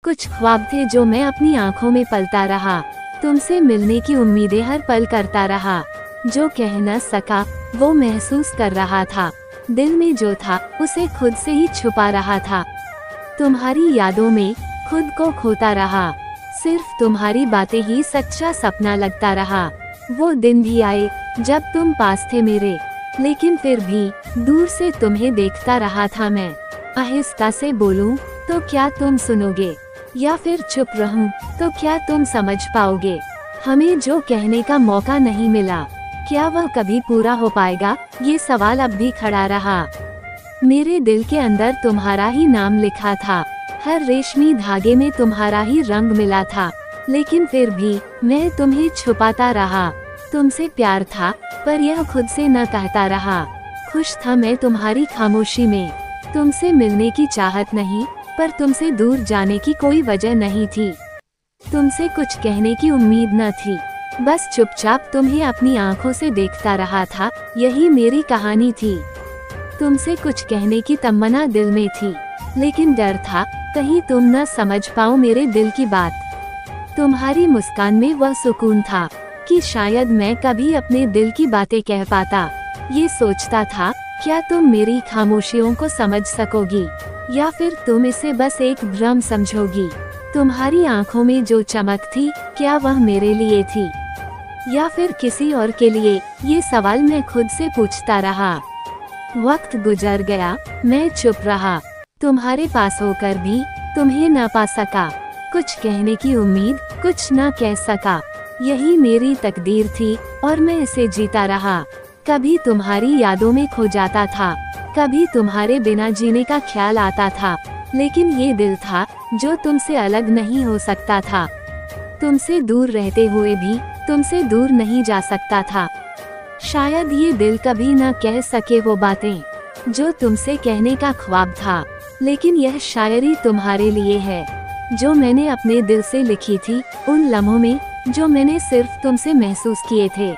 कुछ ख्वाब थे जो मैं अपनी आंखों में पलता रहा। तुमसे मिलने की उम्मीदें हर पल करता रहा। जो कह न सका वो महसूस कर रहा था। दिल में जो था उसे खुद से ही छुपा रहा था। तुम्हारी यादों में खुद को खोता रहा। सिर्फ तुम्हारी बातें ही सच्चा सपना लगता रहा। वो दिन भी आए जब तुम पास थे मेरे, लेकिन फिर भी दूर से तुम्हें देखता रहा था मैं। आहिस्ता से बोलूं तो क्या तुम सुनोगे, या फिर चुप रहूं तो क्या तुम समझ पाओगे। हमें जो कहने का मौका नहीं मिला, क्या वह कभी पूरा हो पाएगा, ये सवाल अब भी खड़ा रहा। मेरे दिल के अंदर तुम्हारा ही नाम लिखा था। हर रेशमी धागे में तुम्हारा ही रंग मिला था, लेकिन फिर भी मैं तुम्हें छुपाता रहा। तुमसे प्यार था पर यह खुद से न कहता रहा। खुश था मैं तुम्हारी खामोशी में। तुमसे मिलने की चाहत नहीं, पर तुमसे दूर जाने की कोई वजह नहीं थी। तुमसे कुछ कहने की उम्मीद न थी, बस चुपचाप तुम्हें अपनी आंखों से देखता रहा था। यही मेरी कहानी थी। तुमसे कुछ कहने की तमन्ना दिल में थी, लेकिन डर था कहीं तुम न समझ पाओ मेरे दिल की बात। तुम्हारी मुस्कान में वह सुकून था कि शायद मैं कभी अपने दिल की बातें कह पाता। ये सोचता था क्या तुम मेरी खामोशियों को समझ सकोगी, या फिर तुम इसे बस एक भ्रम समझोगी। तुम्हारी आंखों में जो चमक थी, क्या वह मेरे लिए थी या फिर किसी और के लिए, ये सवाल मैं खुद से पूछता रहा। वक्त गुजर गया, मैं चुप रहा। तुम्हारे पास होकर भी तुम्हें न पा सका। कुछ कहने की उम्मीद, कुछ न कह सका। यही मेरी तकदीर थी और मैं इसे जीता रहा। कभी तुम्हारी यादों में खो जाता था, कभी तुम्हारे बिना जीने का ख्याल आता था, लेकिन ये दिल था जो तुमसे अलग नहीं हो सकता था। तुमसे दूर रहते हुए भी तुमसे दूर नहीं जा सकता था। शायद ये दिल कभी न कह सके वो बातें जो तुमसे कहने का ख्वाब था, लेकिन यह शायरी तुम्हारे लिए है जो मैंने अपने दिल से लिखी थी, उन लम्हों में जो मैंने सिर्फ तुमसे महसूस किए थे।